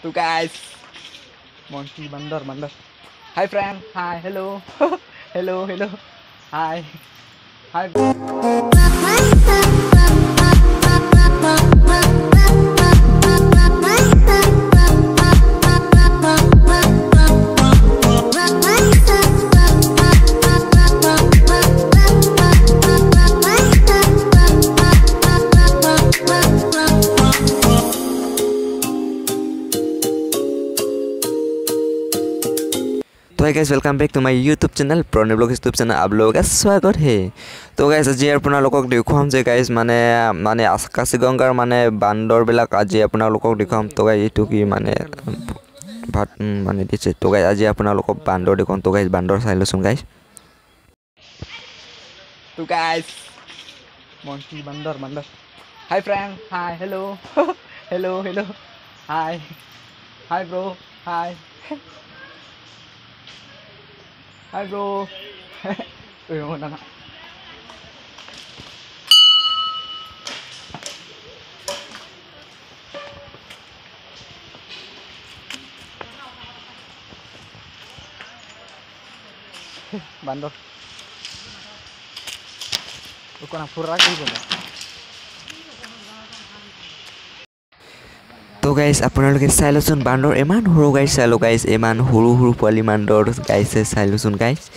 To guys, monkey bandar. Hi friend, hi, hello, hello, hi, hi. तो guys welcome back to my YouTube channel Pranay blog YouTube channel आप लोगों का स्वागत है। तो गाइस आज अपना लोगों देखुवाम जे गाइस माने माने आकाशीगंगार माने बांदर बिलाक आज अपना लोगों देखुवाम। तो गाइस एटु की माने भात माने दिसे। तो गाइस आज अपना लोगों बांदर देखुवाम। तो गाइस बांदर चाइ लसुन guys. To guys, monkey bandar. Hi friend, hi, hello, hello, hi bro, hi. Hi bro. Mana? Bandor. Bukan apura lagi gitu. तो गाइस अपना लोग चाइ लसुन बांदर इमान हरु गाइस चालो गाइस इमान हरु पोवाली बांदर गाइस चाइ लसुन गाइस।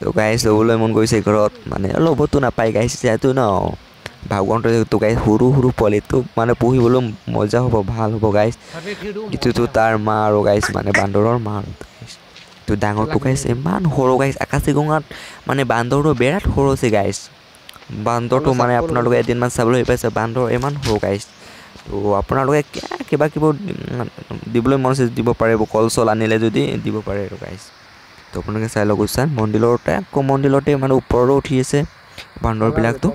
तो गाइस लबोलै मन गइसे घरत माने लबतो नापाय गाइस जेतु न भागवंत तो गाइस हरु पोवाली तो माने पुहिबोलै मजा हबो ভাল हबो गाइस। इतु तो तार मा आरो गाइस माने बांदरर मा गाइस। तो डांगर तो गाइस इमान हरु गाइस आकाशीगंगात माने बांदरर बिराट हरु से गाइस। बांदर तो माने अपना लोग एदिन मान साबलै पाइसे बांदर इमान हरु गाइस। तो अपना लोग क्या दिबले मन से দিব পাৰে কল চল আনিলে যদি দিব পাৰে আৰু গাইস। তো আপোনালোকে চাই লওক উচান মন্দিৰতে মন্দিৰতে মানে ওপৰৰ উঠি আছে বান্দৰ বিলাক তো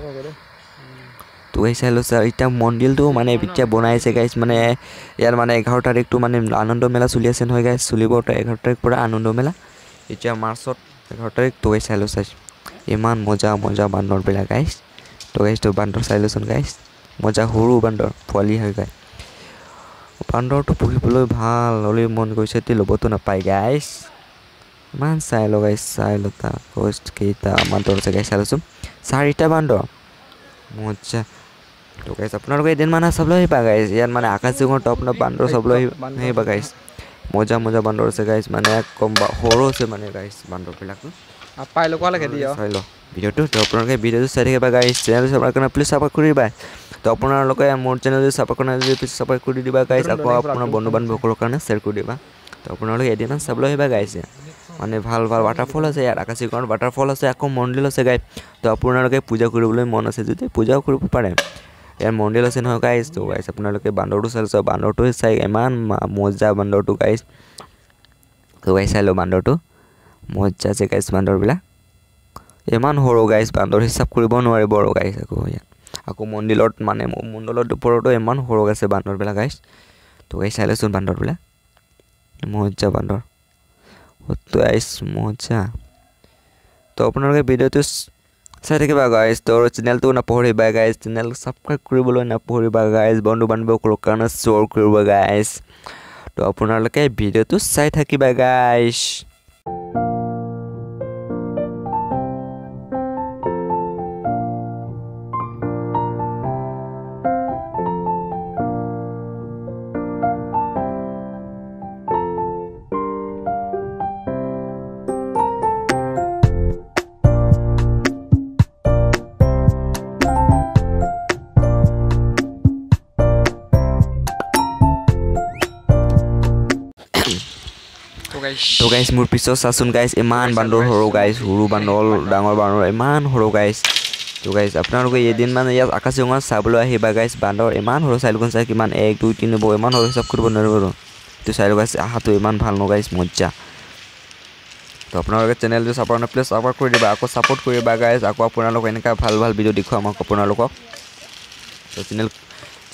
গাইস চাই লওক এটা মন্দিৰটো মানে এতিয়া বনাইছে গাইস। মানে ইয়াৰ মানে 11 তাৰিখটো মানে আনন্দ মেলা চলি আছে নহয় গাইস। চলিব 11 তাৰিখ পৰা আনন্দ মেলা এতিয়া মাৰ্চত 11 তাৰিখ। তো গাইস চাই লওক ইমান মজা বান্দৰ বিলাক গাইস। তো গাইস তো বান্দৰ চাই লওকচোন গাইস মজা হৰু বান্দৰ পোৱালি হয় গাইস। বান্দৰ তো পুহিবলৈ ভাল হলে মন গৈছে তে লবতো নাপায় গাইস। মান চাই ল গাইস চাই লতা কোষ্ট কেইটা বান্দৰ আছে গাইস চালচোন 4টা বান্দৰ মজা। তো গাইস আপোনালোকে এদিন মানে চাবলৈ আহিবা গাইস। ইয়াত মানে আকাশীগংগাৰ টপ না বান্দৰ চাবলৈ আহিবা গাইস। মজা বান্দৰ আছে গাইস মানে কম হৰু আছে মানে গাইস বান্দৰ বিলাক পাই লক লাগে দিও চাই ল ভিডিওটো। তো আপোনালোকে ভিডিওটো চাই থাকিবা গাইস। চেনেল সাবস্ক্ৰাইব কৰি প্লিজ সাপোৰ্ট কৰিবা। তো আপোনালোকে মোৰ চেনেল সাপোৰ্ট কৰি প্লিজ সাপোৰ্ট কৰি দিবা গাইস। আকৌ আপোনাৰ বন্ধু বান্ধৱীসকলৰ কাৰণে শ্বেয়াৰ কৰি দিবা। তো আপোনালোকে এদিন চাবলৈ আহিবা গাইস। মানে ভাল ৱাটাৰফল আছে ইয়াত আকাশীগংগাৰ ৱাটাৰফল আছে আকৌ মন্দিৰ আছে গাইস। তো আপোনালোকে পূজা কৰিবলৈ মন আছে যদি পূজাও কৰিব পাৰে। ইয়াৰ মন্দিৰ আছে নহয় গাইস। তো গাইস আপোনালোকে বান্দৰটো চাইছে বান্দৰটো চাই ইমান মজা বান্দৰটো গাইস। তো গাইস চাই ল বান্দৰটো মজা আছে গাইস বান্দৰবিলাক ইমান হৰু গাইস বান্দৰ হিচাপ কৰিব নোৱাৰিব আৰু গাইস। আকৌ মন্দিৰত মানে মণ্ডলৰ ওপৰতো ইমান হৰু আছে বান্দৰবিলাক গাইস। তো গাইস চাই লচোন বান্দৰবিলাক মজা বান্দৰ তো গাইস মজা। তো আপোনালোকে ভিডিওটো চাই থাকিবা গাইস। তো চেনেলটো নাপাহৰিবা গাইস। চেনেল সাবস্ক্ৰাইব কৰিবলৈ নাপাহৰিবা গাইস। বন্ধু বান্ধৱীসকলৰ কাৰণে শ্বেয়াৰ কৰিবা গাইস। তো আপোনালোকে ভিডিওটো চাই থাকিবা গাইস। তো গাইস মোৰ পিছত চাচোন গাইস ইমান বান্দৰ হৰু গাইস হৰু বান্দৰ ডাঙৰ বান্দৰ ইমান হৰু গাইস। তো গাইস আপোনালোকে এদিন মানে ইয়াত আকাশীগংগা চাবলৈ আহিবা গাইস। বান্দৰ ইমান হৰু চাইলগুন চাই কিমান 1 2 3 ব ইমান হৰু হিচাপ কৰিব নোৱাৰিব। তো চাইলো গাইস আহাটো ইমান ভাল ন গাইস মজা। তো আপোনালোকে চেনেলটো সাপোৰ্ট প্লিজ সাপোৰ্ট কৰি দিবা আকৌ সাপোৰ্ট কৰিবা গাইস। আকৌ আপোনালোকে এনেকা ভাল ভিডিও দেখুৱাম আপোনালোকক। তো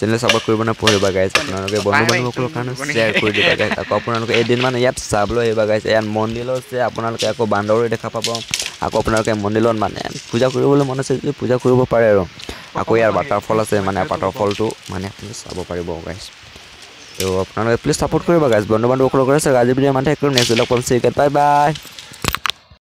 চেনেল সাপোৰ্ট কৰিব নাপাহৰিবা গাইস। আপোনালোকে বন্ধু বান্ধৱীসকলৰ কাৰণে শ্বেয়াৰ কৰি দিবা গাইস। আকৌ আপোনালোকে এদিন মানে ইয়াত চাবলৈ আহিবা গাইস। ইয়াত মন্দিৰ আছে আপোনালোকে আকৌ বান্দৰে দেখা পাব। আকৌ আপোনালোকে মন্দিৰত মানে পূজা কৰিবলৈ মন আছে যদি পূজা কৰিব পাৰে আৰু আকৌ ইয়াৰ ৱাটাৰফল আছে মানে ৱাটাৰফলটো মানে আপুনি চাব পাৰিব গাইস। তো আপোনালোকে প্লিজ ছাপোৰ্ট কৰিব গাইজ বন্ধু বান্ধৱসকলক কৰে চাওক আজি ভিডিঅ' ইমানতে কৰিম নেক্সট লগ পাম বাই বাই